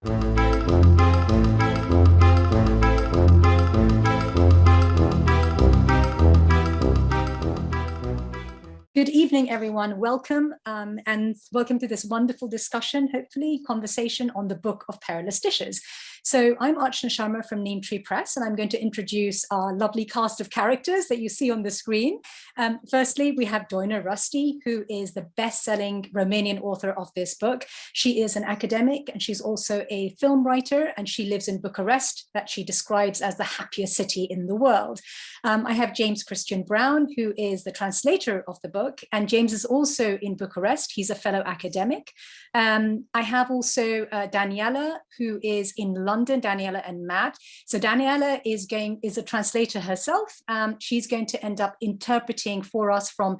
Good evening, everyone. Welcome and welcome to this wonderful discussion, hopefully, conversation on the Book of Perilous Dishes. So I'm Archna Sharma from Neem Tree Press, and I'm going to introduce our lovely cast of characters that you see on the screen. Firstly, we have Doina Rusti, who is the best-selling Romanian author of this book. She is an academic, and she's also a film writer, and she lives in Bucharest, that she describes as the happiest city in the world. I have James Christian Brown, who is the translator of the book, and James is also in Bucharest. He's a fellow academic. I have also Daniela, who is in London, Daniela and Matt. So Daniela is a translator herself. She's going to end up interpreting for us from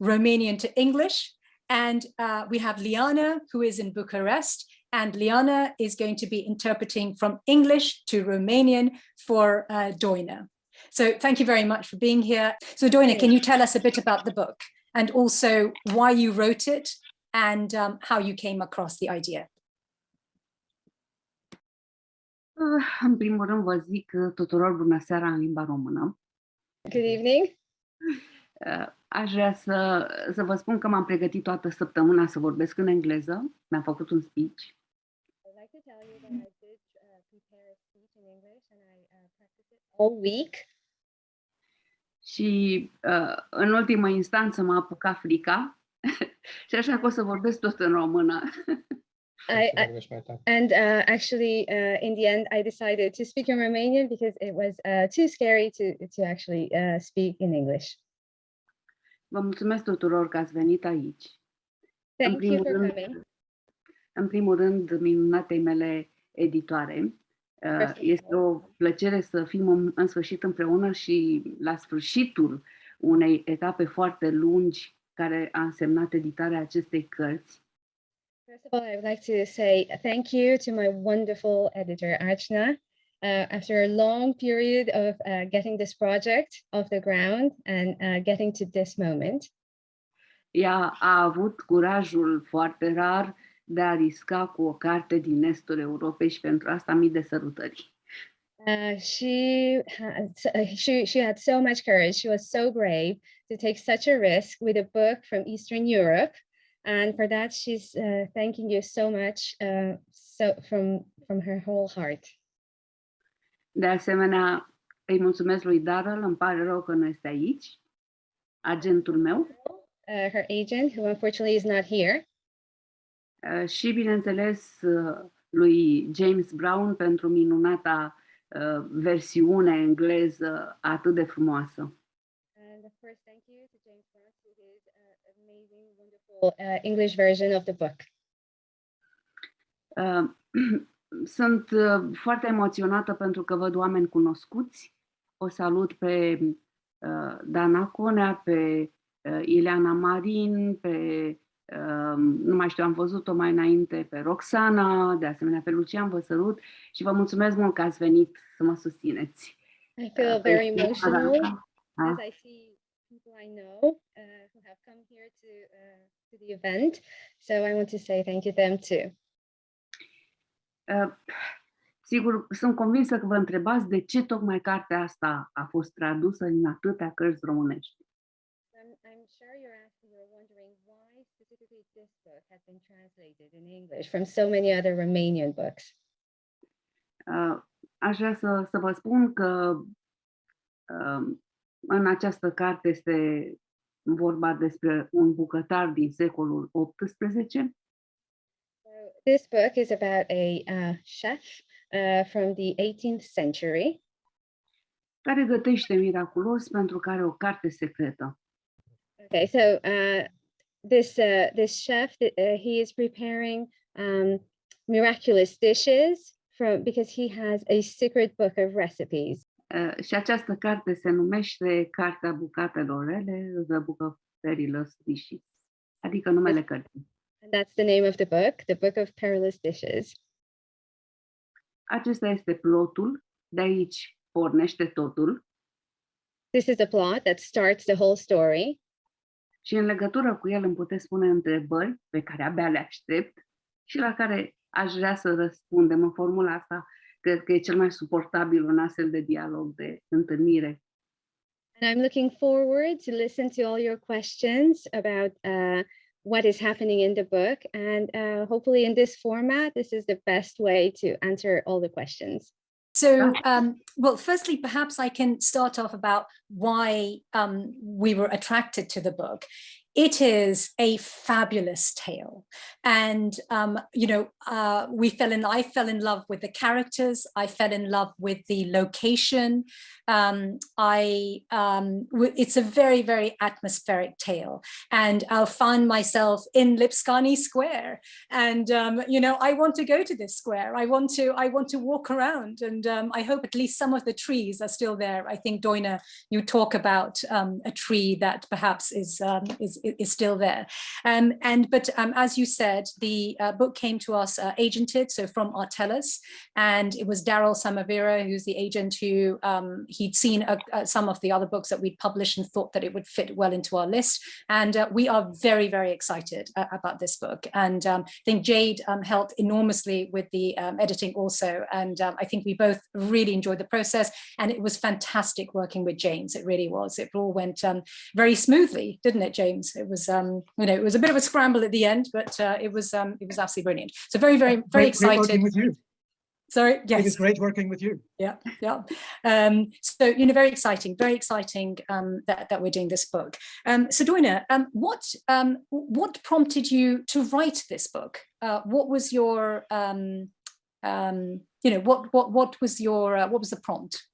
Romanian to English. And we have Liana, who is in Bucharest, and Liana is going to be interpreting from English to Romanian for Doina. So thank you very much for being here. So Doina, can you tell us a bit about the book and also why you wrote it and how you came across the idea? În primul rând vă zic tuturor bună seara în limba română. Good evening. Aș vrea să vă spun că m-am pregătit toată săptămâna să vorbesc în engleză. Mi-am făcut un speech. I'd like to tell you that I did prepare a speech in English and I practiced it all week. Și în ultimă instanță m-a apucat frica și așa că o să vorbesc tot în română. Actually, in the end, I decided to speak in Romanian because it was too scary to actually speak in English. Vă mulțumesc tuturor că ați venit aici. Thank you for coming. În primul rând, minunatei mele editoare. Este o plăcere să fim în sfârșit împreună și la sfârșitul unei etape foarte lungi care a însemnat editarea acestei cărți. First of all, I would like to say thank you to my wonderful editor, Archna. After a long period of getting this project off the ground and getting to this moment. Ea a avut curajul foarte rar de a risca cu o carte din estul Europei și pentru asta mii de sărutări. She had so much courage. She was so brave to take such a risk with a book from Eastern Europe. And for that, she's thanking you so much from her whole heart. De asemenea, îi mulțumesc lui Darrell, îmi pare rău că nu este aici, agentul meu. Her agent, who unfortunately is not here. Și, bineînțeles, lui James Brown pentru minunata versiune engleză atât de frumoasă. And of course, thank you to James Brown for his amazing, wonderful English version of the book. Sunt foarte emoționată pentru că văd oameni cunoscuți. O salut pe Dana Conea, pe Ileana Marin, pe nu mai știu, am văzut-o mai înainte pe Roxana, de asemenea pe Lucian, vă sărut și vă mulțumesc mult că ați venit să mă susțineți. I feel very emotional as I see people I know who have come here to the event. So I want to say thank you to them too. Sigur, sunt convinsă că vă întrebați de ce tocmai cartea asta a fost tradusă în atâtea cărți românești. I'm sure you're wondering why specifically this book has been translated in English from so many other Romanian books. Aș vrea să vă spun că în această carte este vorba despre un bucătar din secolul XVIII. This book is about a chef from the 18th century. Care gătește miraculos pentru că are o carte secretă. Okay, so this chef, he is preparing miraculous dishes because he has a secret book of recipes. Și această carte se numește Cartea Bucatelor Rele, The Book of Perilous Dishes, adică numele cărții. And that's the name of the Book of Perilous Dishes. Acesta este plotul, de aici pornește totul. This is the plot that starts the whole story. Și în legătură cu el îmi puteți spune întrebări pe care abia le aștept și la care aș vrea să răspundem în formula asta. Cred că e cel mai suportabil un astfel de dialog, de întâlnire. And I'm looking forward to listen to all your questions about what is happening in the book. And hopefully in this format, this is the best way to answer all the questions. So, well, firstly, perhaps I can start off about why we were attracted to the book. It is a fabulous tale. And, I fell in love with the characters. I fell in love with the location. It's a very, very atmospheric tale. And I'll find myself in Lipscani Square. And, I want to go to this square. I want to walk around. And I hope at least some of the trees are still there. I think, Doina, you talk about a tree that perhaps is still there. But as you said, the book came to us agented, so from Artellus, and it was Daryl Samavira, who's the agent, who he'd seen some of the other books that we'd published and thought that it would fit well into our list. And we are very, very excited about this book. And I think Jade helped enormously with the editing also. And I think we both really enjoyed the process, and it was fantastic working with James. It really was. It all went very smoothly, didn't it, James? It was, it was a bit of a scramble at the end, but it was absolutely brilliant. So very, very, very excited. Great working with you. Sorry, yes. It was great working with you. Yeah. So, very exciting that we're doing this book. So Doina, what prompted you to write this book? What was your, what was the prompt?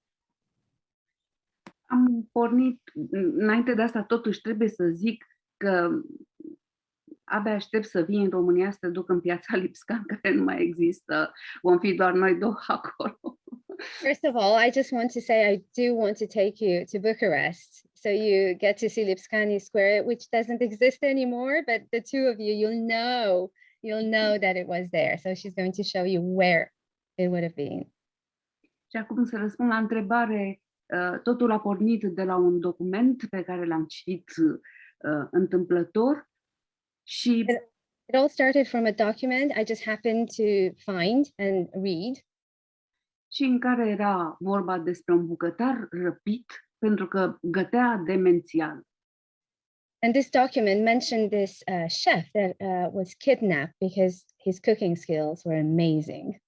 Am pornit, înainte de asta totuși trebuie să zic că abia aștept să vii în România să te duc în piața Lipscan, care nu mai există. Vom fi doar noi două acolo. First of all, I just want to say I do want to take you to Bucharest, so you get to see Lipscani Square, which doesn't exist anymore, but the two of you, you'll know that it was there. So she's going to show you where it would have been. Și acum să răspund la întrebare, totul a pornit de la un document pe care l-am citit întâmplător. Și it all started from a document I just happened to find and read. Și în care era vorba despre un bucătar răpit pentru că gătea demențial. And this document mentioned this chef that was kidnapped because his cooking skills were amazing.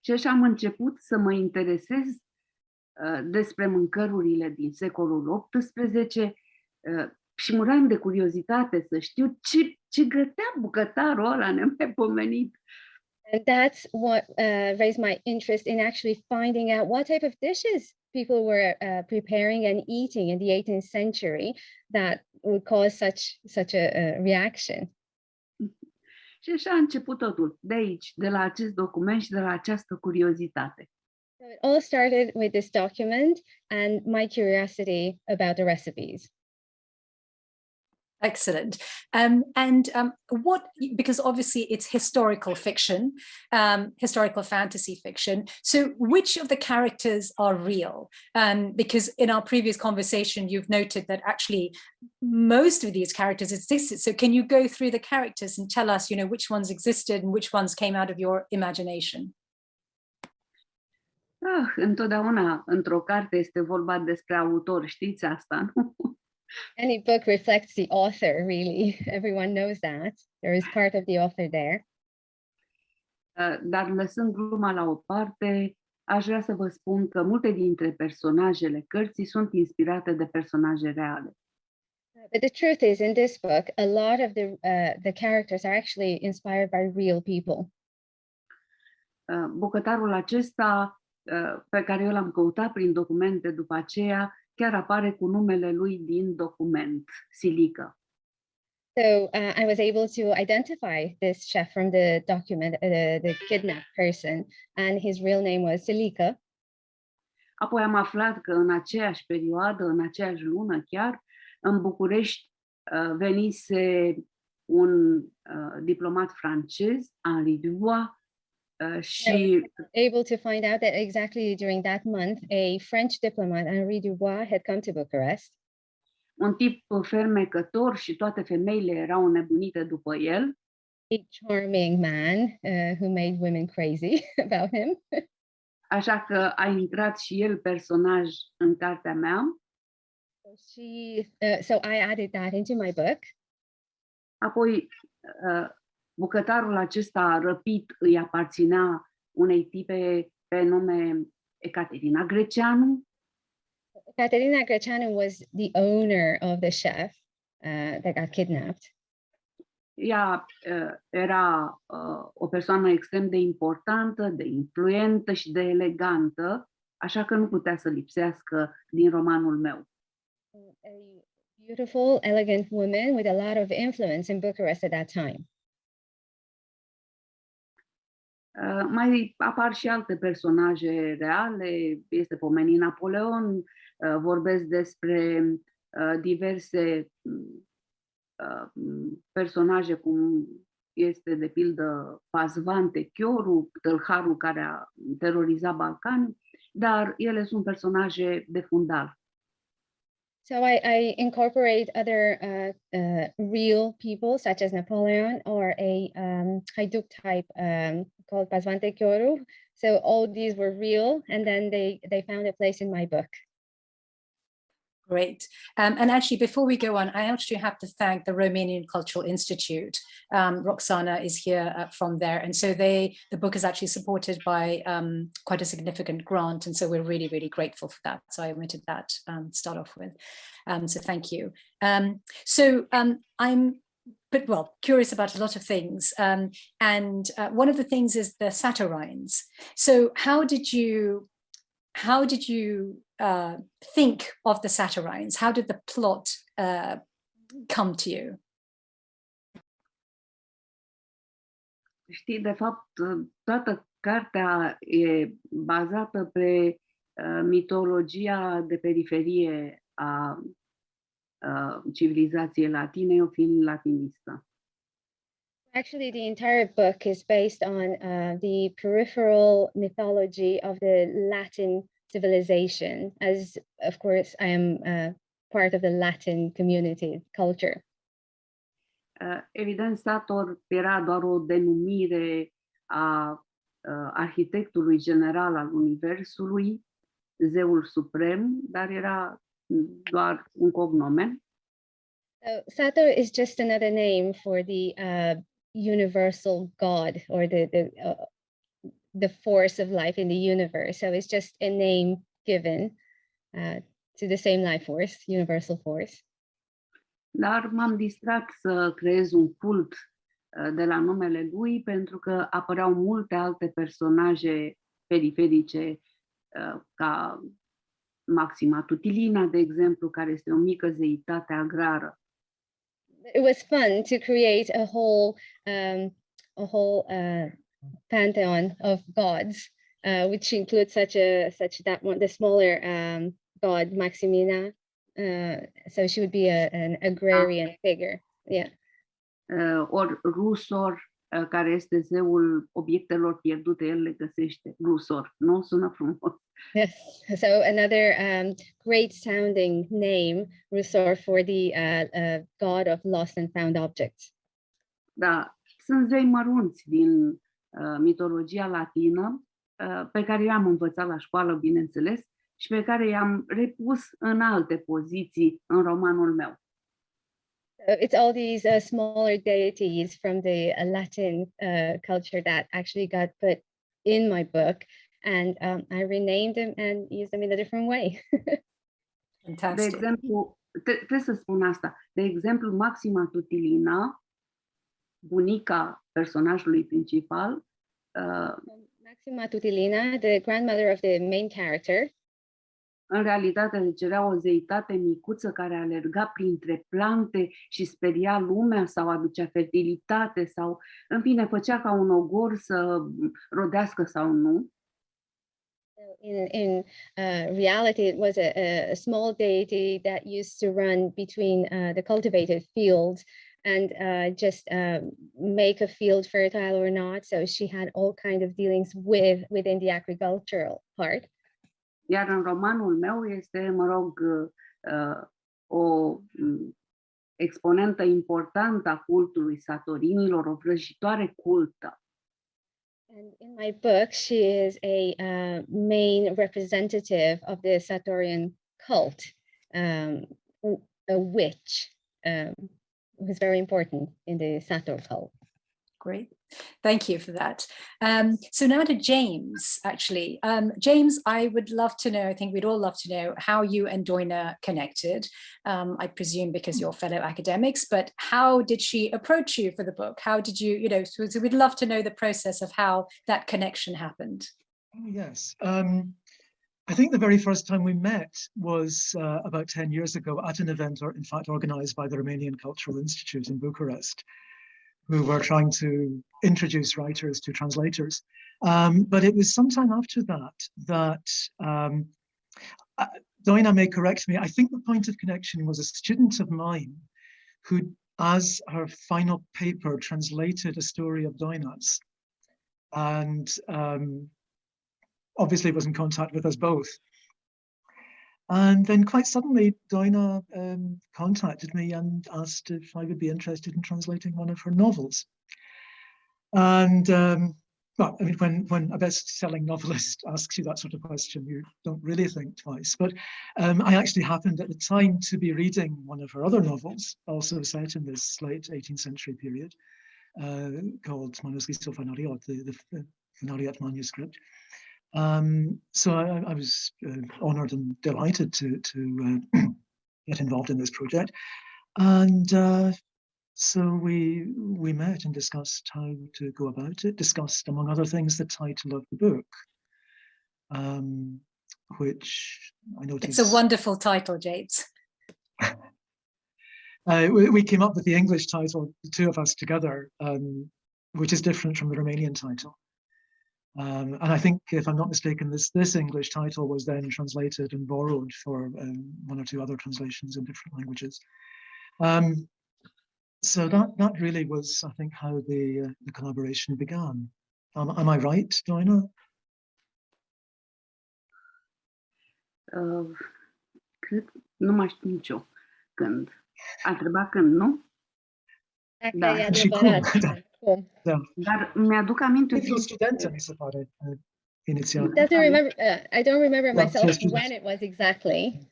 Și așa am început să mă interesez despre mâncărurile din secolul XVIII și muream de curiozitate să știu ce gătea bucătarul ăla nemaipomenit. And that's what raised my interest in actually finding out what type of dishes people were preparing and eating in the 18th century that would cause such a reaction. Și așa a început totul, de aici, de la acest document și de la această curiozitate. So it all started with this document and my curiosity about the recipes. Excellent. Because obviously it's historical fiction, historical fantasy fiction. So which of the characters are real? Because in our previous conversation, you've noted that actually most of these characters existed. So can you go through the characters and tell us, which ones existed and which ones came out of your imagination? Întotdeauna într-o carte este vorba despre autor, știți asta, nu? Any book reflects the author, really. Everyone knows that. There is part of the author there. Dar lăsând gluma la o parte, aș vrea să vă spun că multe dintre personajele cărții sunt inspirate de personaje reale. But the truth is, in this book, a lot of the characters are actually inspired by real people. Bucătarul acesta, pe care eu l-am căutat prin documente după aceea, chiar apare cu numele lui din document, Sharika. So I was able to identify this chef from the document, the kidnapped person, and his real name was Sharika. Apoi am aflat că în aceeași perioadă, în aceeași lună chiar, în București venise un diplomat francez, Henri Dubois, și able to find out that exactly during that month, a French diplomat, Henri Dubois, had come to Bucharest. Un tip fermecător și toate femeile erau înnebunite după el. big charming man who made women crazy about him. Așa că a intrat și el personaj în cartea mea. So I added that into my book. Apoi, bucătarul acesta răpit îi aparținea unei tipe pe nume Ecaterina Greceanu. Caterina Greceanu was the owner of the chef that got kidnapped. Ea era o persoană extrem de importantă, de influentă și de elegantă, așa că nu putea să lipsească din romanul meu. A beautiful, elegant woman with a lot of influence in Bucharest at that time. Mai apar și alte personaje reale, este pomenit Napoleon, vorbesc despre diverse personaje, cum este de pildă Pazvante Chioru, tâlharul care a terorizat Balcanii, dar ele sunt personaje de fundal. So I incorporate other real people such as Napoleon or a Haiduk type called Pazvante Chioru. So all these were real, and then they found a place in my book. Great. And actually, before we go on, I actually have to thank the Romanian Cultural Institute. Roxana is here from there. And so the book is actually supported by quite a significant grant. And so we're really, really grateful for that. So I omitted that to start off with. So thank you. I'm curious about a lot of things. And one of the things is the saturnines. So how did you think of the saturnines? How did the plot come to you? Știi, de fapt, toată cartea e bazată pe mitologia de periferie a civilizației latine, eu fiind latinistă. Actually, the entire book is based on the peripheral mythology of the Latin civilization, as of course I am part of the Latin community culture. Evident, Sator era doar o denumire a arhitectului general al universului, zeul suprem, dar era doar un cognomen. Sator is just another name for the universal God, or the force of life in the universe. So it's just a name given to the same life force, universal force. Dar m-am distrat să creez un cult de la numele lui, pentru că apăreau multe alte personaje periferice, ca Maxima Tutilina, de exemplu, care este o mică zeitate agrară. It was fun to create a whole pantheon of gods, which includes the smaller god Maximina. So she would be an agrarian figure. Yeah. Or Rusor, care este zeul obiectelor pierdute, el le găsește. Rusor, nu? Sună frumos. Yes. So another great sounding name, Rusor, for the god of lost and found objects. Da, sunt zei mărunți din mitologia latină, pe care i-am învățat la școală, bineînțeles, și pe care i-am repus în alte poziții în romanul meu. It's all these smaller deities from the Latin culture that actually got put in my book, and I renamed them and used them in a different way. Fantastic. De exemplu, trebuie să spun asta. De exemplu, Maxima Tutilina, bunica personajului principal. Maxima Tutilina, the grandmother of the main character. În realitate, deci era o zeitate micuță care alerga printre plante și speria lumea sau aducea fertilitate sau, în fine, făcea ca un ogor să rodească sau nu. In reality, it was a small deity that used to run between the cultivated fields and just make a field fertile or not. So she had all kinds of dealings within the agricultural part. Iar în romanul meu este, mă rog, o exponentă importantă a cultului satorinilor, o vrăjitoare cultă. And in my book, she is a main representative of the Satorian cult, a witch, who's very important in the Sator cult. Great. Thank you for that. So now to James, actually. James, I would love to know, I think we'd all love to know how you and Doina connected. I presume because you're fellow academics, but how did she approach you for the book? How did you, so we'd love to know the process of how that connection happened. Oh, yes. I think the very first time we met was about 10 years ago at an event, in fact, organized by the Romanian Cultural Institute in Bucharest, who were trying to introduce writers to translators. But it was sometime after that Doina may correct me, I think the point of connection was a student of mine who, as her final paper, translated a story of Doina's, and obviously was in contact with us both. And then quite suddenly, Doina contacted me and asked if I would be interested in translating one of her novels. And well, I mean, when a best-selling novelist asks you that sort of question, you don't really think twice. But I actually happened at the time to be reading one of her other novels, also set in this late 18th century period, called Manuscrisul Fanariot, the Fanariot manuscript. So I was honored and delighted to get involved in this project. And so we met and discussed how to go about it, discussed, among other things, the title of the book, which I noticed. It's a wonderful title, James. We came up with the English title, the two of us together, which is different from the Romanian title. And I think, if I'm not mistaken, this English title was then translated and borrowed for one or two other translations in different languages. So that really was, I think, how the collaboration began. Am I right, Doina? Cred, nu mai știu nici eu când. A întrebat când, nu? Da. Și cum? Da. Dar mi-aduc aminte. Pentru studentă, mi se pare, inițial. I don't remember myself when it was exactly.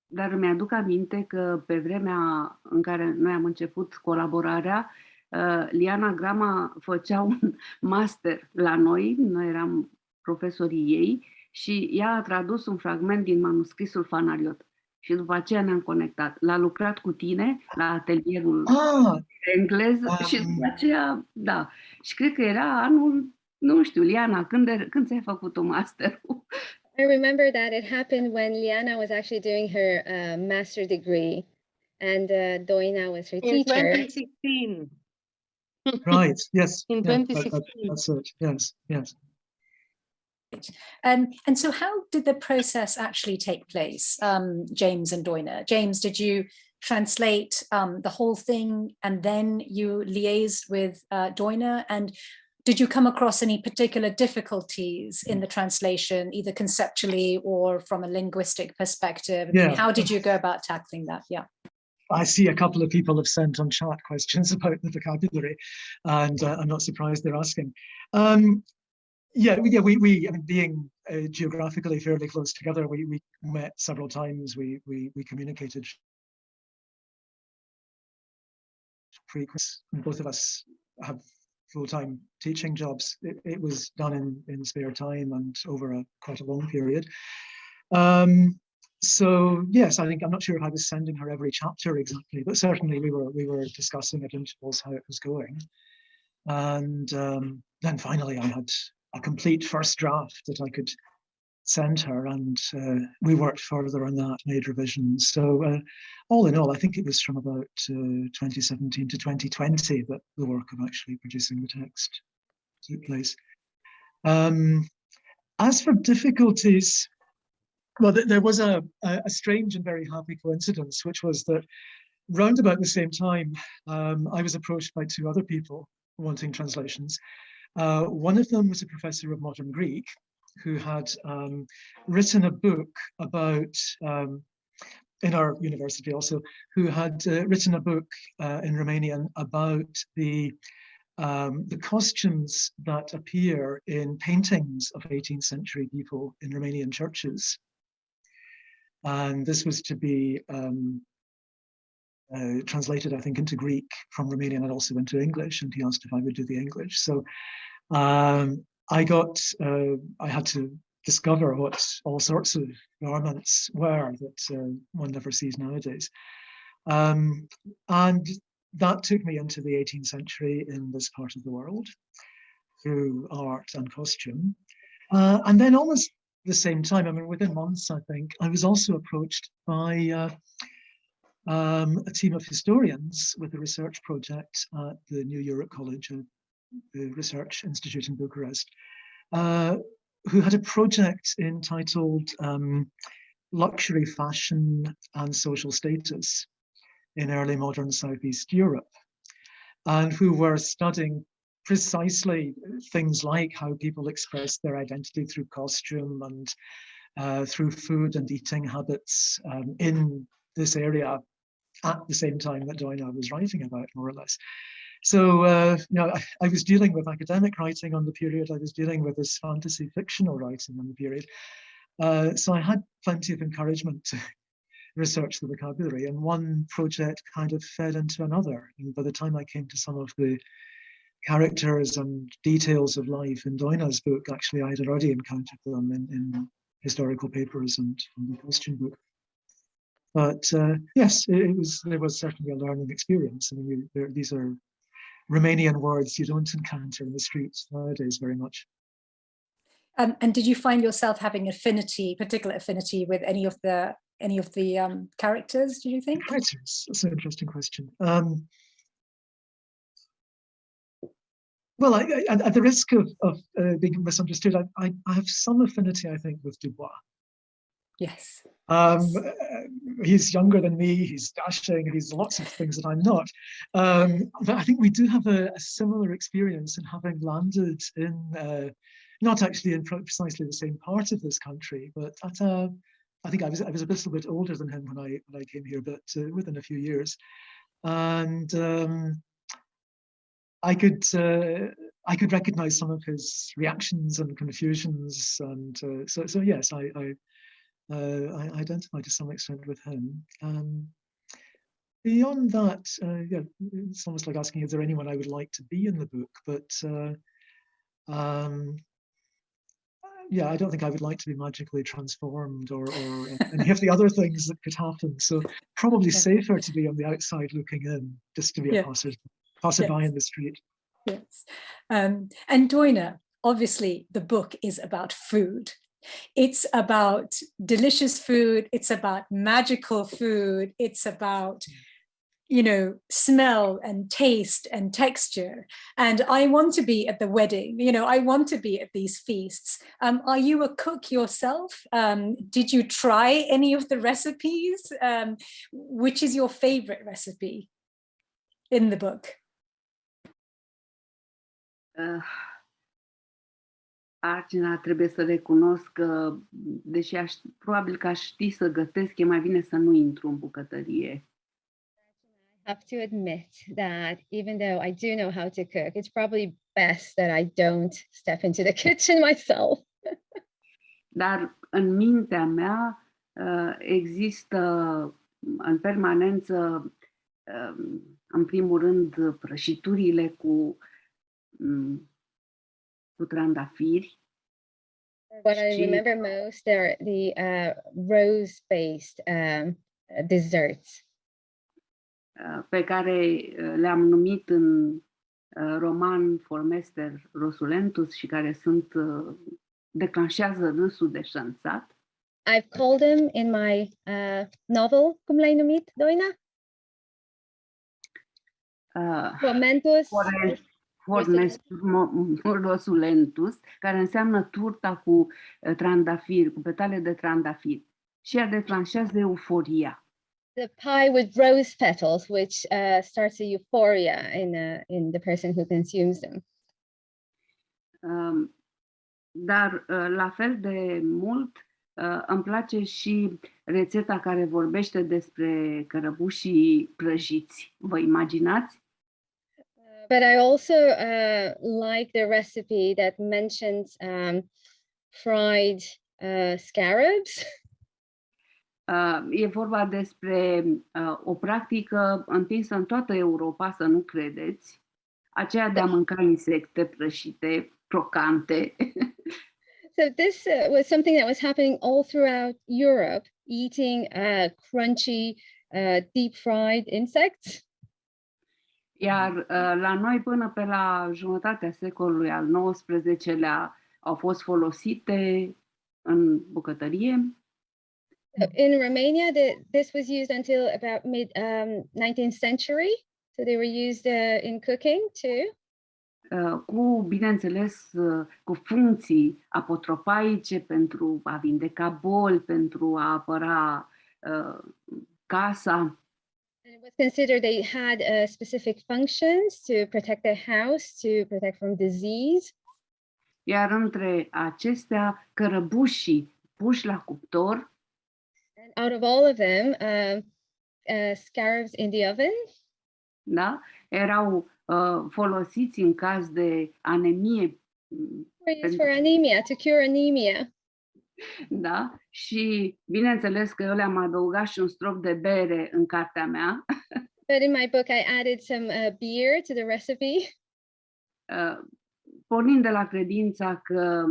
Dar mi-aduc aminte că pe vremea în care noi am început colaborarea, Liana Grama făcea un master la noi eram profesorii ei, și ea a tradus un fragment din manuscrisul Fanariot. Și după aceea ne-am conectat. L-a lucrat cu tine la atelierul englez și după aceea, da. Și cred că era anul, nu știu, Liana, când ți-ai făcut un master? I remember that it happened when Liana was actually doing her master degree and Doina was her teacher. In 2016. Right, yes. In 2016. That's it, yes. And so how did the process actually take place, James and Doina? James, did you translate the whole thing and then you liaised with Doina? And did you come across any particular difficulties in the translation, either conceptually or from a linguistic perspective? I mean, how did you go about tackling that? Yeah. I see a couple of people have sent on chat questions about the vocabulary, and I'm not surprised they're asking. We I mean, being geographically fairly close together, we met several times. We communicated frequently. Both of us have full-time teaching jobs. It was done in spare time and over quite a long period. So yes, I think, I'm not sure if I was sending her every chapter exactly, but certainly we were discussing at intervals how it was going. And then finally I had a complete first draft that I could send her, and we worked further on that, made revisions. So all in all, I think it was from about 2017 to 2020 that the work of actually producing the text took place. As for difficulties, well, there was a strange and very happy coincidence, which was that round about the same time, I was approached by two other people wanting translations. One of them was a professor of modern Greek who had written a book about in our university also, who had written a book in Romanian about the costumes that appear in paintings of 18th century people in Romanian churches. And this was to be translated, I think, into Greek from Romanian and also into English. And he asked if I would do the English. So I had to discover what all sorts of garments were that one never sees nowadays. And that took me into the 18th century in this part of the world through art and costume. And then almost the same time, I mean, within months, I think, I was also approached by a team of historians with a research project at the New Europe College, the research institute in Bucharest, who had a project entitled Luxury Fashion and Social Status in Early Modern Southeast Europe, and who were studying precisely things like how people express their identity through costume and through food and eating habits in this area at the same time that Doina was writing about, more or less. So, I was dealing with academic writing on the period. I was dealing with this fantasy fictional writing on the period. So I had plenty of encouragement to research the vocabulary, and one project kind of fed into another. And by the time I came to some of the characters and details of life in Doina's book, actually I had already encountered them in historical papers and the costume book. But yes, there was certainly a learning experience. I mean, these are Romanian words you don't encounter in the streets nowadays very much. And did you find yourself having particular affinity with any of the characters, do you think? Characters, that's an interesting question. Well, at the risk of being misunderstood, I have some affinity, I think, with Dubois. Yes. He's younger than me, he's dashing, he's lots of things that I'm not. But I think we do have a similar experience in having landed in, not actually in precisely the same part of this country, but I think I was a little bit older than him when I came here, but within a few years. And I could recognize some of his reactions and confusions, and so yes, I identify to some extent with him. Beyond that, yeah, it's almost like asking, is there anyone I would like to be in the book? But yeah, I don't think I would like to be magically transformed or any of the other things that could happen. So probably safer to be on the outside looking in, just to be a passerby in the street. Yes. And Doina, obviously the book is about food. It's about delicious food. It's about magical food. It's about, smell and taste and texture. And I want to be at the wedding. I want to be at these feasts. Are you a cook yourself? Did you try any of the recipes? Which is your favorite recipe in the book? Archna, trebuie să recunosc că, deși probabil că aș ști să gătesc, e mai bine să nu intru în bucătărie. I have to admit that even though I do know how to cook, it's probably best that I don't step into the kitchen myself. Dar în mintea mea există în permanență, în primul rând, prăjiturile cu trandafiri. What I remember most are the rose-based desserts. Pe care le-am numit în roman Formester Rosulentus și care declanșează râsul deșanțat. I've called them in my novel, cum l-ai numit, Doina? Momentus Rosulentus, care înseamnă turta cu trandafiri, cu petale de trandafiri. Și ea declanșează euforia. The pie with rose petals, which starts a euphoria in the person who consumes them. Dar la fel de mult îmi place și rețeta care vorbește despre cărăbușii prăjiți. Vă imaginați? But I also like the recipe that mentions fried scarabs. E vorba despre o practică întinsă în toată Europa, să nu credeți, aceea de a mânca insecte prăjite, crocante. So this was something that was happening all throughout Europe, eating crunchy, deep fried insects. Iar la noi, până pe la jumătatea secolului al XIX-lea, au fost folosite în bucătărie. So in Romania, this was used until about mid 19th century. So they were used in cooking too. Cu, bineînțeles, cu funcții apotropaice pentru a vindeca boli, pentru a apăra casa. And it was considered they had specific functions to protect the house, to protect from disease. Iar între acestea, cărăbușii puși la cuptor, And out of all of them, scarabs in the oven. da, erau folosiți în caz de anemie. Were used for anemia, to cure anemia. Da? Și bineînțeles că eu le-am adăugat și un strop de bere în cartea mea. But in my book, I added some beer to the recipe. Pornind de la credința că,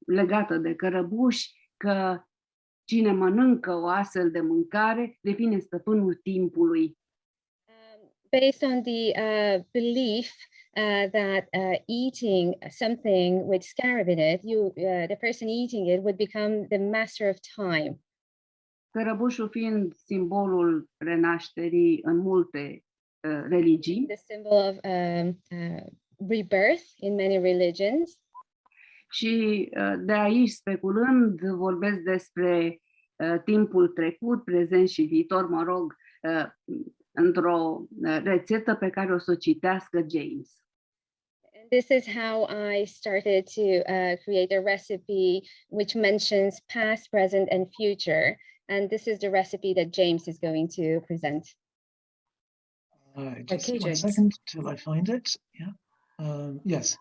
legată de cărăbuși, că cine mănâncă o astfel de mâncare devine stăpânul timpului. Based on the belief that eating something with scarab in it, the person eating it would become the master of time. Cărăbușul fiind simbolul renașterii în multe religii. The symbol of rebirth in many religions. Și de aici, speculând, vorbesc despre timpul trecut, prezent și viitor, mă rog, într-o rețetă pe care o să o citească James. And this is how I started to create a recipe which mentions past, present, and future. And this is the recipe that James is going to present. Just Okay, one James. second till I find it. Yeah. Yes.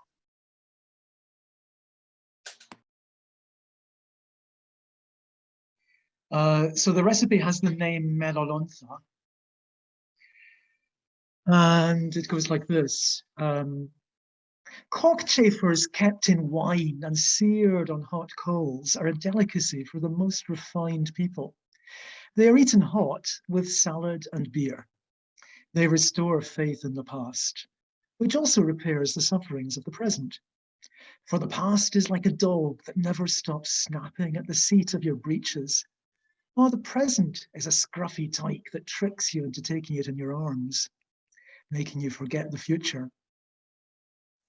So the recipe has the name Melolontha. And it goes like this. Cockchafers kept in wine and seared on hot coals are a delicacy for the most refined people. They are eaten hot with salad and beer. They restore faith in the past, which also repairs the sufferings of the present. For the past is like a dog that never stops snapping at the seat of your breeches, while the present is a scruffy tyke that tricks you into taking it in your arms, making you forget the future.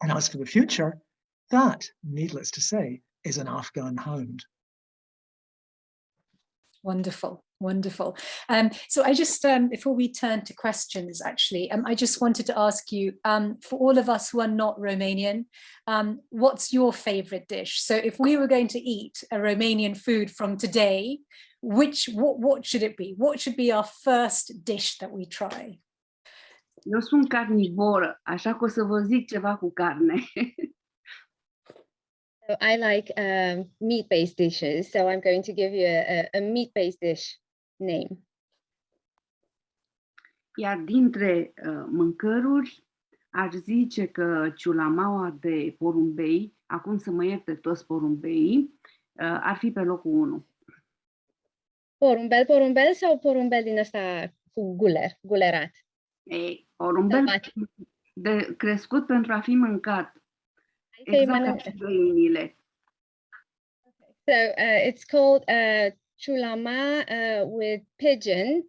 And as for the future, that, needless to say, is an Afghan hound. Wonderful, wonderful. So I just, before we turn to questions, actually, I just wanted to ask you, for all of us who are not Romanian, what's your favorite dish? So if we were going to eat a Romanian food from today, what should it be? What should be our first dish that we try? Eu sunt carnivoră, așa că o să vă zic ceva cu carne. So I like meat-based dishes. So I'm going to give you a meat-based dish name. Iar dintre mâncăruri, aș zice că ciulamaua de porumbei, acum să mă ierte toți porumbeii, ar fi pe locul 1. Porumbel sau porumbel din ăsta cu gulerat? Ei, porumbel crescut pentru a fi mâncat. Exact ca și găinile. So it's called chulama with pigeon.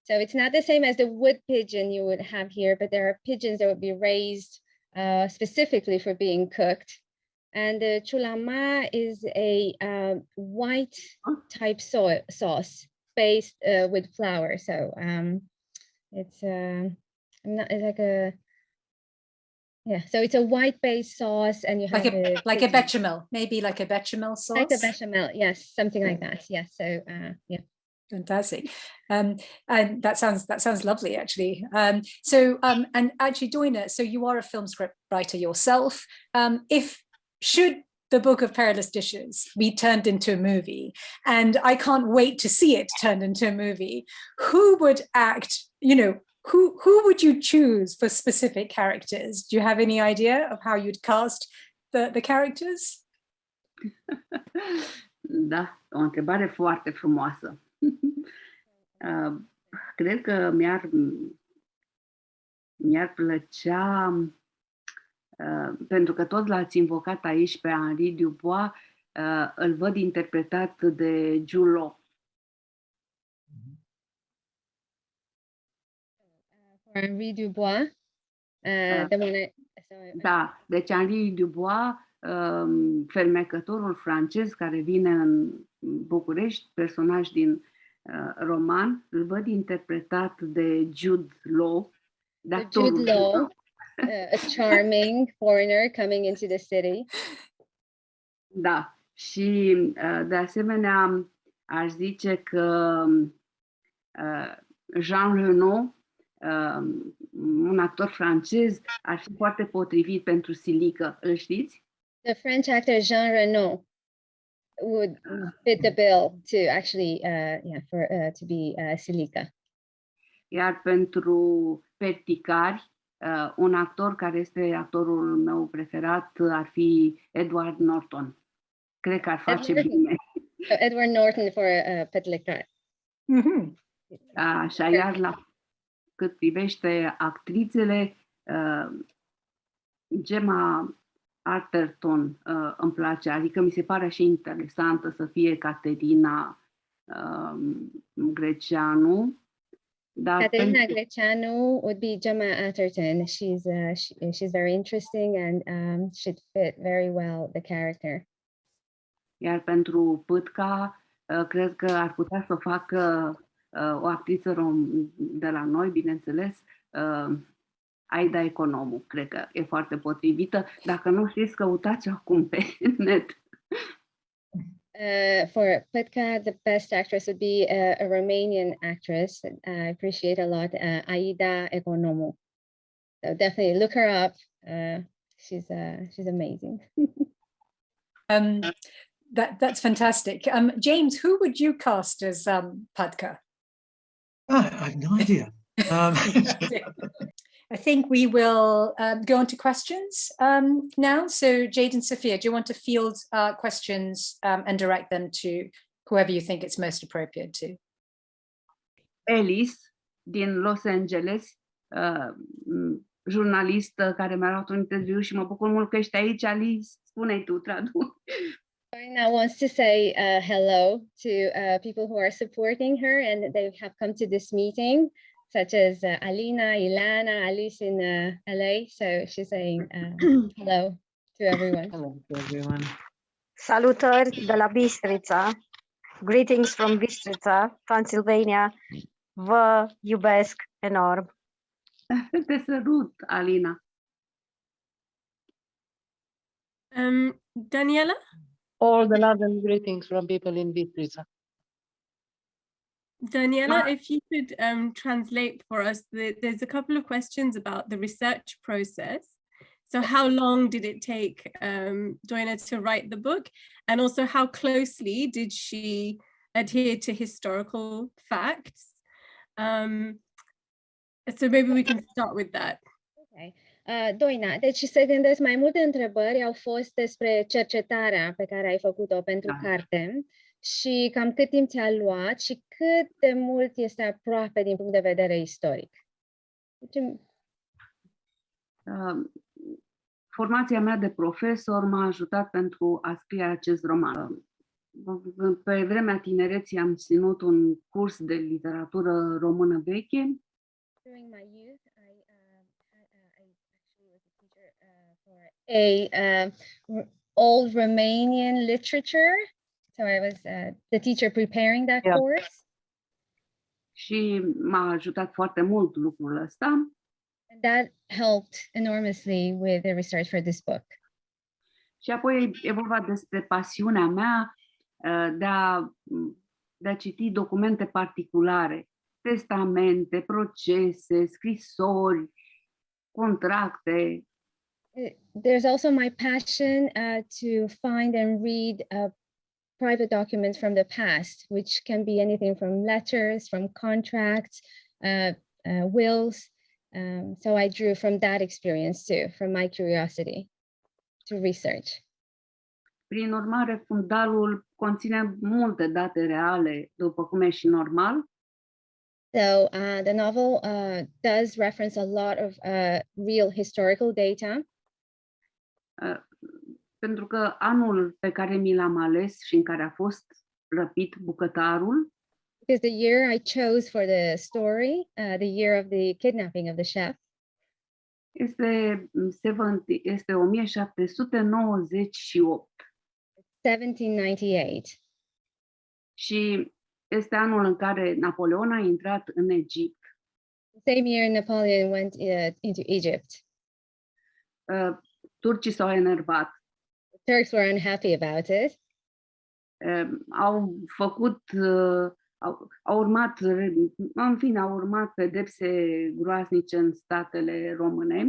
So it's not the same as the wood pigeon you would have here, but there are pigeons that would be raised specifically for being cooked. And the chulama is a white type sauce based with flour. So it's like a Yeah, so it's a white-based sauce, and you have like a bechamel, maybe like a bechamel sauce. Like a bechamel, yes, something like that. Yes, so yeah. Fantastic, and that sounds lovely, actually. And actually, Doina, so you are a film script writer yourself. Should the Book of Perilous Dishes be turned into a movie, and I can't wait to see it turned into a movie, who would act? Who would you choose for specific characters? Do you have any idea of how you'd cast the characters? Da, o întrebare foarte frumoasă. Cred că mi-ar plăcea, pentru că tot l-ați invocat aici pe Henri Dubois, îl văd interpretat de Jules Law. Henri Dubois. Da, deci Henri Dubois, fermecătorul francez care vine în București, personaj din roman, îl văd interpretat de Jude Law. Jude Law, a charming foreigner coming into the city. Da, și de asemenea aș zice că Jean Reno, un actor francez, ar fi foarte potrivit pentru Silică. Îl știți? The French actor Jean Reno would fit the bill to actually, to be Silică. Iar pentru Pâtca, un actor care este actorul meu preferat ar fi Edward Norton. Cred că ar face bine. Edward Norton for Pâtca. Așa, iar cât privește actrițele, Gemma Arterton îmi place, adică mi se pare și interesantă să fie Caterina Greceanu. Caterina Greceanu would be Gemma Arterton. She's very interesting and should fit very well the character. Iar pentru Pâtca, cred că ar putea să facă o actriță de la noi, bineînțeles, Aida Economu. Cred că e foarte potrivită. Dacă nu știți, căutați acum pe net. For Pâtca, the best actress would be a Romanian actress. I appreciate a lot, Aida Economu. So definitely look her up. She's amazing. That's fantastic. James, who would you cast as Pâtca? I have no idea. I think we will go on to questions now. So Jade and Sophia, do you want to field questions and direct them to whoever you think it's most appropriate to? Alice din Los Angeles, jurnalistă care mi-a luat un interviu și mă bucur mult că ești aici, Alice. Spune-i tu, traduc. Doina wants to say hello to people who are supporting her and they have come to this meeting, such as Alina, Ilana, Alice in LA. So she's saying hello to everyone. Hello to everyone. Salutări de la Bistrița. Greetings from Bistrița, Transylvania. Vă iubesc enorm. Te sărut, Alina. Daniela? All the love and greetings from people in Bistrița. Daniela, if you could translate for us, there's a couple of questions about the research process. So how long did it take Joyner to write the book? And also how closely did she adhere to historical facts? So maybe we can start with that. Okay. Doina, deci se gândesc mai multe întrebări au fost despre cercetarea pe care ai făcut-o pentru carte și cam cât timp ți-a luat și cât de mult este aproape din punct de vedere istoric. Formația mea de profesor m-a ajutat pentru a scrie acest roman. Pe vremea tinereții am ținut un curs de literatură română veche. During my youth, I actually was a teacher for old Romanian literature. So I was the teacher preparing that course. Și m-a ajutat foarte mult lucrul ăsta. And that helped enormously with the research for this book. Și apoi e vorba despre pasiunea mea de a citi documente particulare, testamente, procese, scrisori, contracte. There's also my passion to find and read private documents from the past, which can be anything from letters, from contracts, wills. So I drew from that experience too, from my curiosity to research. Prin urmare, fundalul conține multe date reale, după cum e și normal. So the novel does reference a lot of real historical data. Pentru că anul pe care mi l-am ales și în care a fost răpit bucătarul, Because the year I chose for the story, the year of the kidnapping of the chef, este 1798 1798. și este anul în care Napoleon a intrat în Egipt. The same year Napoleon went into Egypt. Turcii s-au enervat. The Turks were unhappy about it. Au făcut, au urmat, în fine, au urmat pedepse groaznice în statele române.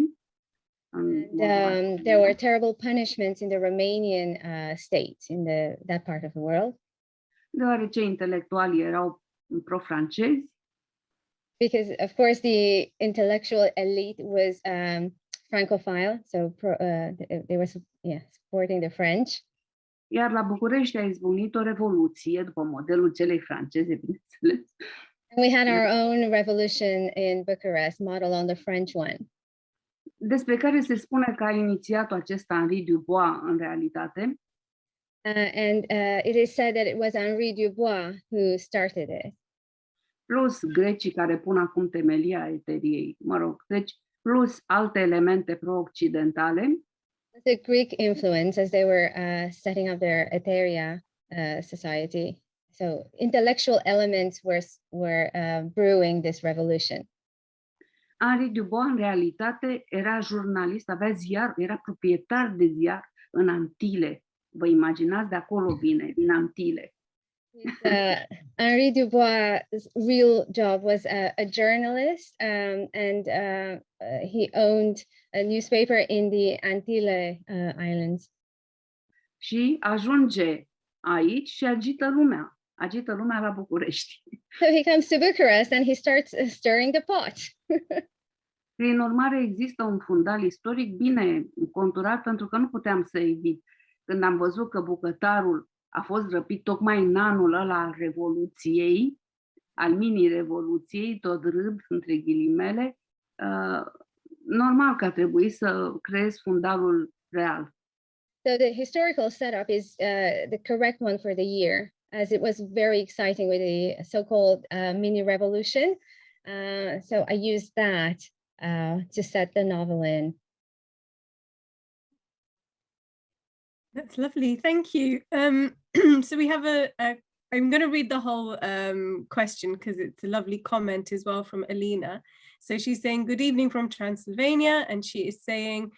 And there were terrible punishments in the Romanian state, in that part of the world. Deoarece intelectualii erau pro-francezi. Because, of course, the intellectual elite was Francophile, so they were supporting the French. Iar la București a izbucnit o revoluție după modelul celei franceze, bineînțeles. And we had our own revolution in Bucharest, modeled on the French one. Despre care se spune că a inițiat-o acesta Henri Dubois în realitate. And it is said that it was Henri Dubois who started it. Plus grecii care pun acum temelia eteriei, mă rog, deci plus alte elemente pro-occidentale. The Greek influence as they were setting up their Etheria society. So intellectual elements were brewing this revolution. Henri Dubois, în realitate, era jurnalist, avea ziar, era proprietar de ziar în Antile. Vă imaginați, de acolo vine, din Antile. Henri Dubois' real job was a journalist, and he owned a newspaper in the Antile Islands. Și ajunge aici și agită lumea la București. So he comes to Bucharest and he starts stirring the pot. Prin urmare, există un fundal istoric bine conturat, pentru că nu puteam să evit. Când am văzut că bucătarul a fost răpit tocmai în anul ăla al Revoluției, al mini-revoluției, tot râd, între ghilimele, normal că a trebuit să creez fundalul real. So the historical setup is the correct one for the year, as it was very exciting with the so-called mini-revolution. So I used that to set the novel in. That's lovely, thank you. So we have I'm going to read the whole question because it's a lovely comment as well from Alina. So she's saying, good evening from Transylvania, and she is saying,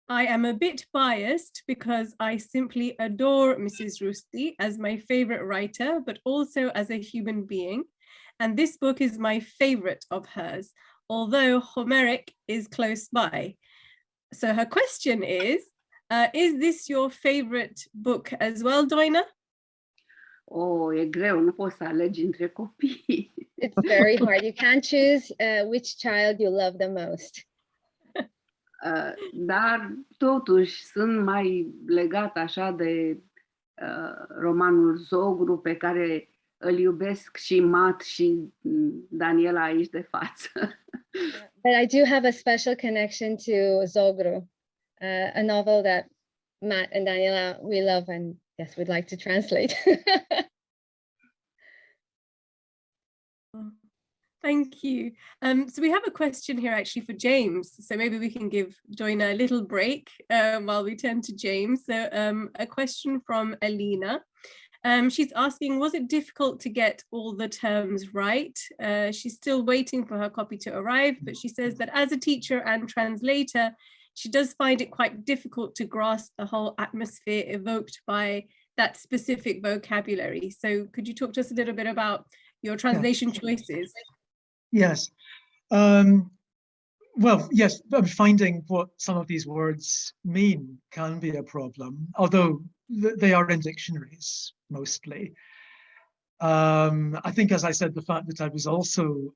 I am a bit biased because I simply adore Mrs. Rusti as my favorite writer, but also as a human being. And this book is my favorite of hers, although Homeric is close by. So her question is this your favorite book as well, Doina? Oh, e greu, nu poți să alegi între copii. It's very hard. You can't choose which child you love the most. Dar totuși sunt mai legat așa de romanul Zogru, pe care îl iubesc și Matt și Daniela aici de față. But I do have a special connection to Zogru, a novel that Matt and Daniela we love and yes, we'd like to translate. Thank you. So we have a question here actually for James. So maybe we can give Joyner a little break while we turn to James. So a question from Alina. She's asking, was it difficult to get all the terms right? She's still waiting for her copy to arrive, but she says that as a teacher and translator, she does find it quite difficult to grasp the whole atmosphere evoked by that specific vocabulary. So could you talk to us a little bit about your translation choices? Yes. Well, yes, finding what some of these words mean can be a problem, although they are in dictionaries mostly. I think, as I said, the fact that I was also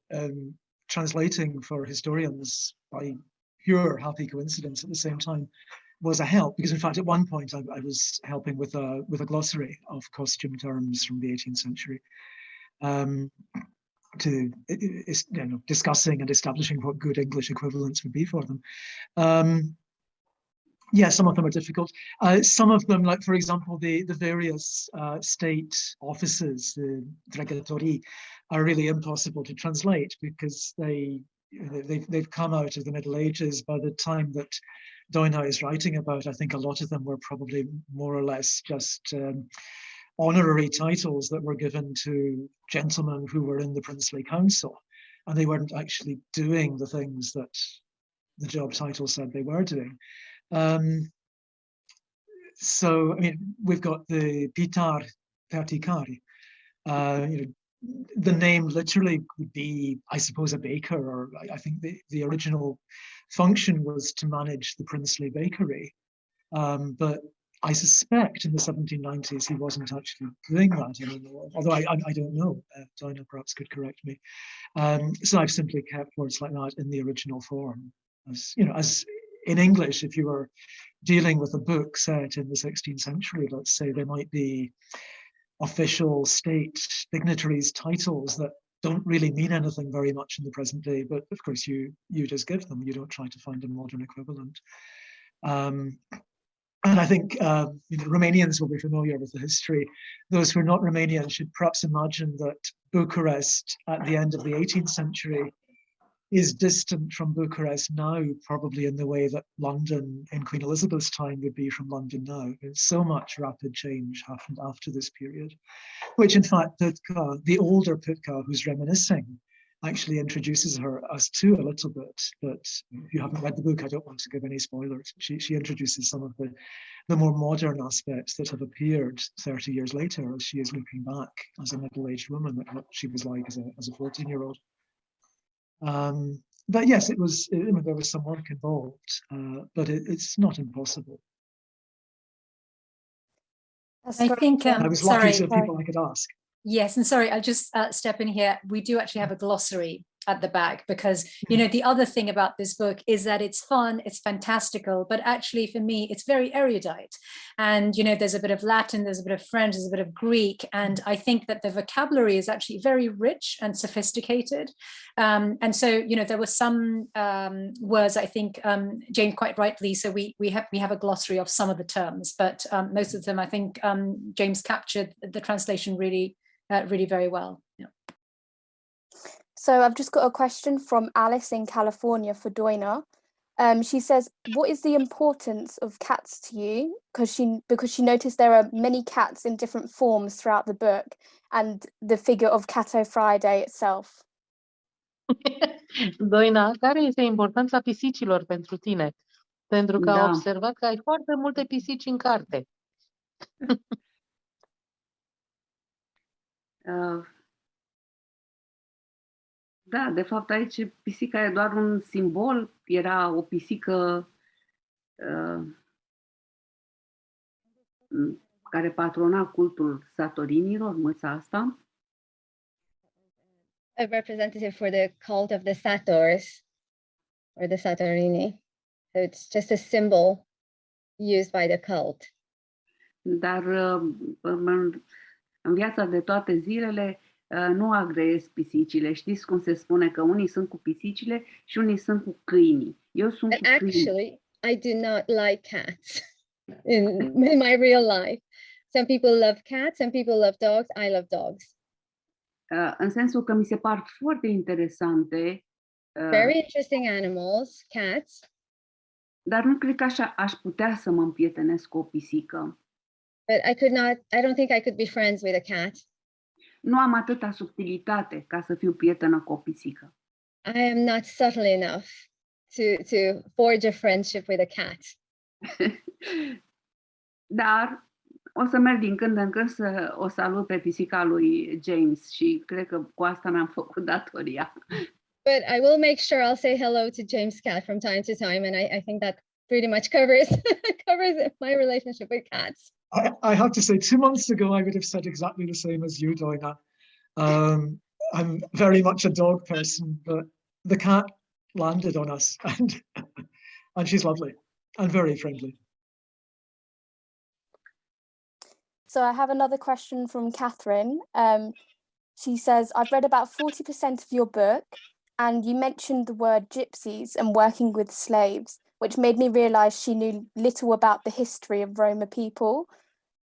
translating for historians by pure happy coincidence at the same time was a help, because in fact at one point I was helping with a glossary of costume terms from the 18th century. To discussing and establishing what good English equivalents would be for them. Yeah, some of them are difficult. Some of them, like for example, the various state offices, the dregătorii, are really impossible to translate because they've come out of the Middle Ages. By the time that Doina is writing about, I think a lot of them were probably more or less just honorary titles that were given to gentlemen who were in the princely council, and they weren't actually doing the things that the job title said they were doing. So, I mean, we've got the Pitar Pâtca. The name literally would be, I suppose, a baker, or I think the original function was to manage the princely bakery. But I suspect in the 1790s he wasn't actually doing that anymore, although I don't know. Joyner perhaps could correct me. So I've simply kept words like that in the original form. As in English, if you were dealing with a book set in the 16th century, let's say, there might be official state dignitaries' titles that don't really mean anything very much in the present day, but of course you just give them. You don't try to find a modern equivalent. And I think Romanians will be familiar with the history. Those who are not Romanian should perhaps imagine that Bucharest at the end of the 18th century is distant from Bucharest now, probably in the way that London in Queen Elizabeth's time would be from London now. So much rapid change happened after this period, which in fact Pâtca, the older Pâtca who's reminiscing, actually introduces us to a little bit. But if you haven't read the book, I don't want to give any spoilers. She introduces some of the more modern aspects that have appeared 30 years later as she is looking back as a middle-aged woman at what she was like as a 14-year-old. But yes, there was some work involved, but it's not impossible. I think, I was lucky to have people I could ask. Yes, and sorry, I'll just step in here. We do actually have a glossary at the back because, the other thing about this book is that it's fun, it's fantastical, but actually for me, it's very erudite. And, there's a bit of Latin, there's a bit of French, there's a bit of Greek. And I think that the vocabulary is actually very rich and sophisticated. And so, there were some words, I think, James quite rightly, so we have a glossary of some of the terms, but most of them, I think James captured the translation really very well. Yeah. So I've just got a question from Alice in California for Doina. She says, what is the importance of cats to you? Because she noticed there are many cats in different forms throughout the book and the figure of Cato Friday itself. Doina, care este importanța pisicilor pentru tine? Pentru că am observat că ai foarte multe pisici în carte. Da, de fapt aici pisica e doar un simbol. Era o pisică care patrona cultul satorinilor, mâța asta. A representative for the cult of the Satyrs or the Satorini. So it's just a symbol used by the cult. Dar în viața de toate zilele nu agreez pisicile. Știți cum se spune că unii sunt cu pisicile și unii sunt cu câinii. Eu sunt cu câinii. Actually, I do not like cats in my real life. Some people love cats, some people love dogs. I love dogs. În sensul că mi se par foarte interesante. Very interesting animals, cats. Dar nu cred că aș putea să mă împietenesc cu o pisică. But I don't think I could be friends with a cat. Nu am atâta subtilitate ca să fiu prietenă cu o pisică. I am not subtle enough to forge a friendship with a cat. Dar o să merg din când în când să o salut pe pisica lui James și cred că cu asta mi-am făcut datoria. But I will make sure I'll say hello to James' cat from time to time, and I think that pretty much covers my relationship with cats. I have to say, 2 months ago, I would have said exactly the same as you, Doina. I'm very much a dog person, but the cat landed on us, and she's lovely and very friendly. So I have another question from Catherine. She says, I've read about 40% of your book, and you mentioned the word gypsies and working with slaves, which made me realise she knew little about the history of Roma people.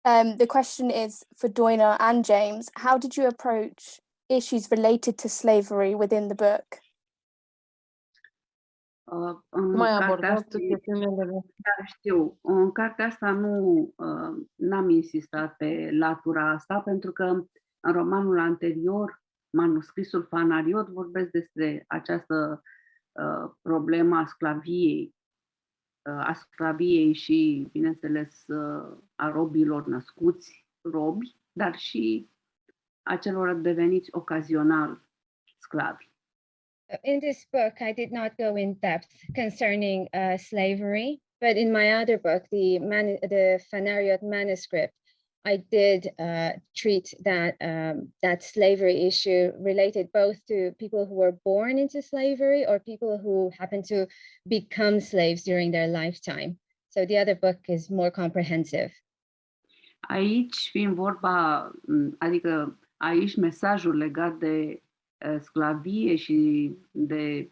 The question is for Doina and James, how did you approach issues related to slavery within the book? Cum ai abordat chestiunile? Da, știu. În cartea asta n-am insistat pe latura asta, pentru că în romanul anterior, manuscrisul Fanariot, vorbesc despre această problemă a sclaviei și, bineînțeles, a robilor născuți robi, dar și a celor deveniți ocazional sclavi. In this book, I did not go in depth concerning slavery, but in my other book, the Fanariot manuscript, I did treat that slavery issue related both to people who were born into slavery or people who happen to become slaves during their lifetime. So the other book is more comprehensive. Aici, fiind vorba, adică aici mesajul legat de sclavie și de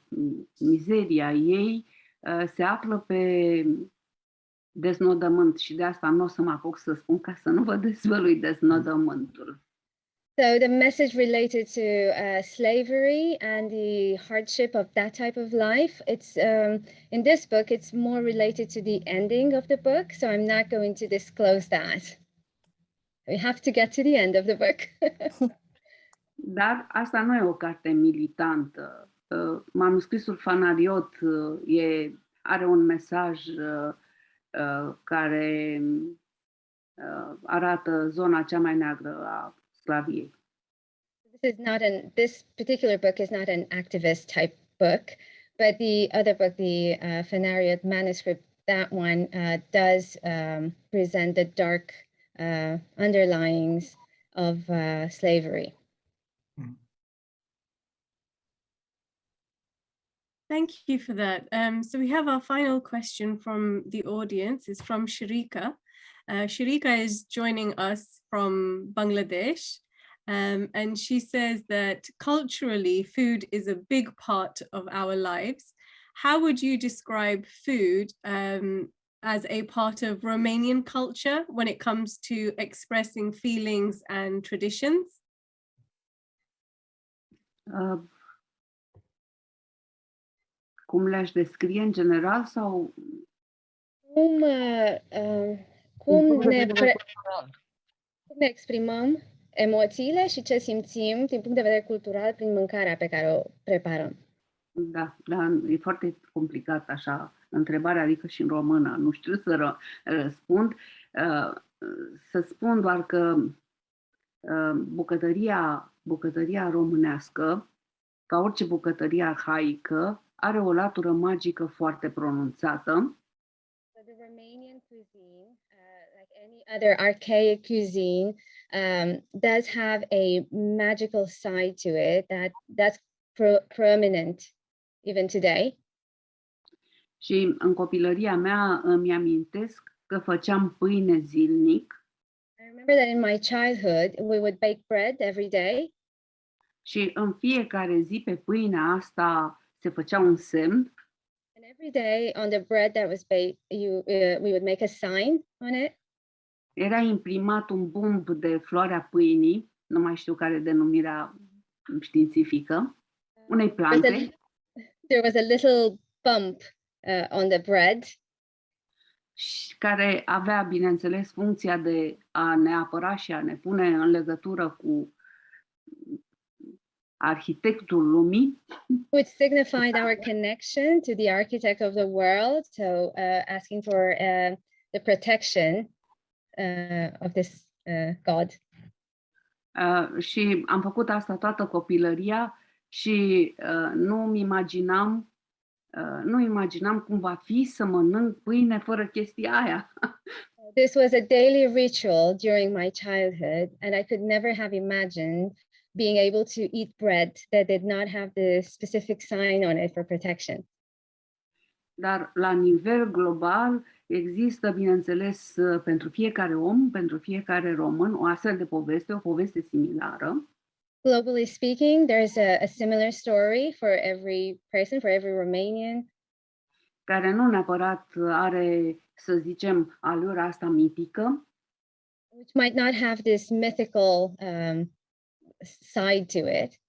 mizeria ei se află pe deznodământ și de asta nu o să mă apuc să spun ca să nu vă dezvălui deznodământul. So the message related to slavery and the hardship of that type of life, it's in this book, it's more related to the ending of the book. So I'm not going to disclose that. We have to get to the end of the book. Dar asta nu e o carte militantă. Manuscrisul Fanariot are un mesaj care arată zona cea mai neagră a sclaviei. This particular book is not an activist type book, but the other book, the Fanariot manuscript, that one does present the dark underlyings of slavery. Thank you for that. So we have our final question from the audience. It's from Sharika. Sharika is joining us from Bangladesh. And she says that culturally, food is a big part of our lives. How would you describe food as a part of Romanian culture when it comes to expressing feelings and traditions? Cum le-aș descrie în general sau? Cum ne exprimăm emoțiile și ce simțim din punct de vedere cultural prin mâncarea pe care o preparăm? Da, e foarte complicat așa întrebarea, adică și în română, nu știu să răspund. Să spun doar că bucătăria românească, ca orice bucătărie arhaică, are o latură magică foarte pronunțată. So the Romanian cuisine, like any other archaic cuisine, does have a magical side to it that's prominent even today. Și în copilăria mea îmi amintesc că făceam pâine zilnic. I remember that in my childhood we would bake bread every day. Și în fiecare zi pe pâinea asta se făcea un semn. And every day on the bread that was baked, we would make a sign on it. Era imprimat un bumb de floarea pâinii, nu mai știu care e denumirea științifică, unei plante. There was a little bump on the bread. și care avea, bineînțeles, funcția de a ne apăra și a ne pune în legătură cu arhitectul lumii, which signified our connection to the architect of the world. So asking for the protection of this God. Și am făcut asta toată copilăria și nu imaginam cum va fi să mănânc pâine fără chestia aia. This was a daily ritual during my childhood, and I could never have imagined being able to eat bread that did not have the specific sign on it for protection. Dar la nivel global există, bineînțeles, pentru fiecare om, pentru fiecare român, o astfel de poveste, o poveste similară. Globally speaking, there's a similar story for every person, for every Romanian. Care nu neapărat are, să zicem, alura asta mitică. Which might not have this mythical side to it.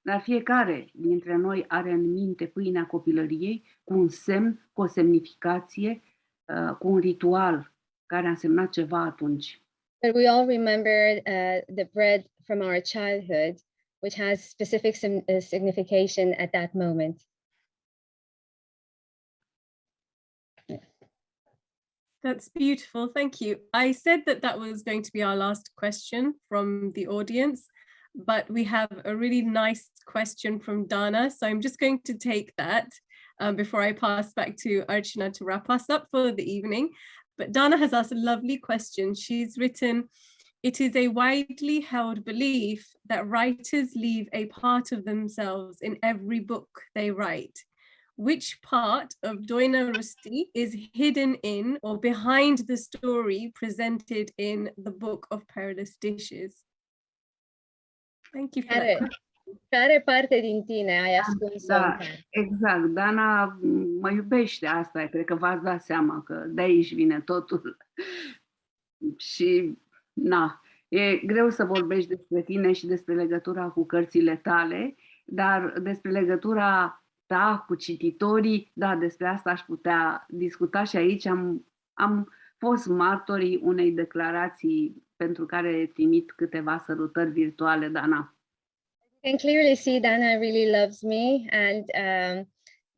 Dar fiecare dintre noi are în minte pâinea copilăriei cu un semn, cu o semnificație, cu un ritual care a însemnat ceva atunci. But we all remember the bread from our childhood, which has specific signification at that moment. That's beautiful. Thank you. I said that was going to be our last question from the audience, but we have a really nice question from Dana. So I'm just going to take that before I pass back to Archna to wrap us up for the evening. But Dana has asked a lovely question. She's written, "It is a widely held belief that writers leave a part of themselves in every book they write. Which part of Doina Rusti is hidden in or behind the story presented in the Book of Perilous Dishes?" Thank you for that. Care parte din tine ai ascuns? Da, exact. Dana mă iubește, asta e, cred că v-ați dat seama că de aici vine totul. Și, na, e greu să vorbești despre tine și despre legătura cu cărțile tale, dar despre legătura ta cu cititorii, da, despre asta aș putea discuta și aici am fost martorii unei declarații pentru care trimit câteva sărutări virtuale, Dana. You can clearly see Dana really loves me, and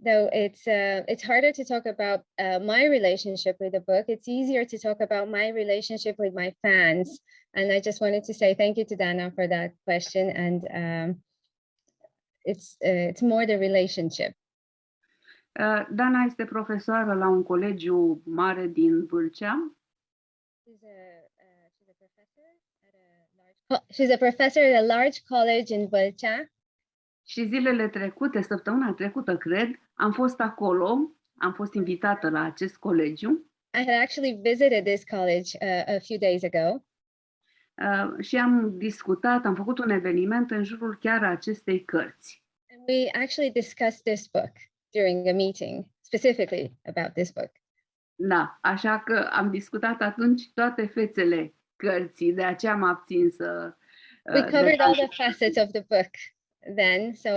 though it's harder to talk about my relationship with the book, it's easier to talk about my relationship with my fans. And I just wanted to say thank you to Dana for that question, and it's more the relationship. Dana este profesoară la un colegiu mare din Vâlcea. She's a professor at a large college in Pâtca. Și zilele trecute, săptămâna trecută, cred, am fost acolo, am fost invitată la acest colegiu. I had actually visited this college a few days ago. Și am discutat, am făcut un eveniment în jurul chiar acestei cărți. And we actually discussed this book during a meeting, specifically about this book. Da, așa că am discutat atunci toate fețele cărții, de aceea mă abțin să... We covered all the facets of the book then, so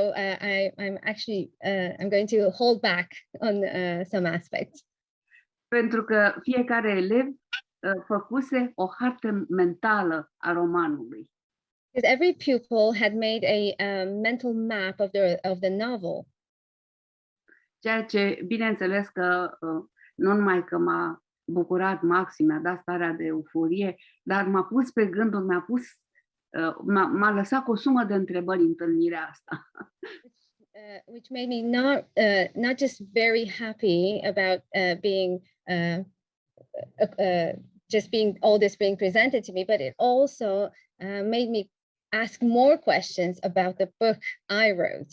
I'm going to hold back on some aspects. Pentru că fiecare elev făcuse o hartă mentală a romanului. Because every pupil had made a mental map of the novel. Ceea ce, bineînțeles că nu numai că m-a bucurat maxim, mi-a dat starea de euforie, dar m-a pus pe gânduri, m-a lăsat cu o sumă de întrebări întâlnirea asta. Which made me not just very happy about just being all this being presented to me, but it also made me ask more questions about the book I wrote.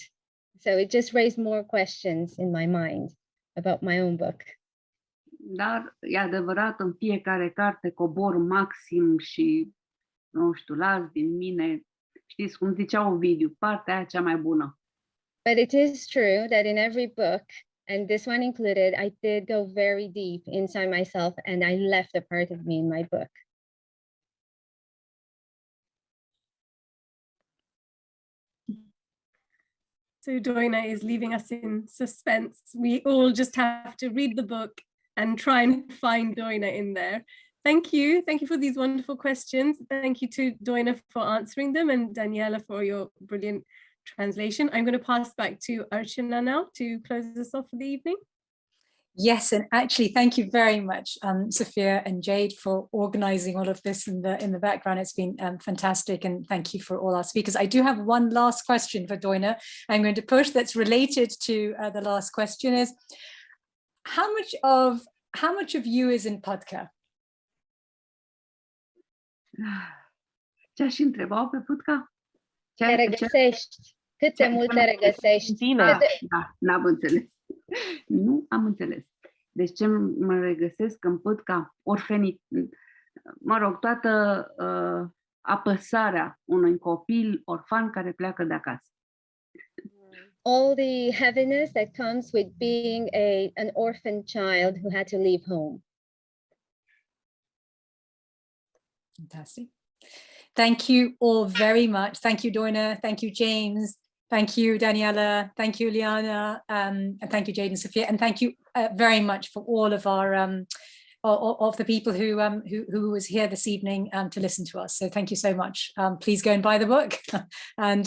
So it just raised more questions in my mind about my own book. Dar e adevărat, în fiecare carte cobor maxim și, nu știu, las din mine, știți cum zicea Ovidiu, partea aia cea mai bună. But it is true that in every book, and this one included, I did go very deep inside myself and I left a part of me in my book. So Doina is leaving us in suspense. We all just have to read the book and try and find Doina in there. Thank you for these wonderful questions. Thank you to Doina for answering them, and Daniela for your brilliant translation. I'm going to pass back to Archna now to close us off for the evening. Yes, and actually, thank you very much, Sophia and Jade, for organizing all of this in the background. It's been fantastic, and thank you for all our speakers. I do have one last question for Doina. I'm going to push that's related to the last question: is how much of you is in Pâtca? Ce-aș întreba pe Pâtca? Te regăsești. Cât de mult te regăsești? Da, n-am înțeles. Nu am înțeles. Deci ce mă regăsesc în Pâtca, orfenit, mă rog, toată apăsarea unui copil orfan care pleacă de acasă. All the heaviness that comes with being an orphan child who had to leave home. Fantastic. Thank you all very much. Thank you, Doina. Thank you, James. Thank you, Daniela. Thank you, Liana. And thank you, Jade and Sophia. And thank you very much for all of our of the people who was here this evening to listen to us. So thank you so much. Please go and buy the book, and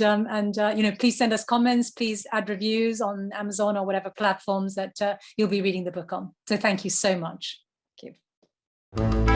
please send us comments. Please add reviews on Amazon or whatever platforms that you'll be reading the book on. So thank you so much. Thank you.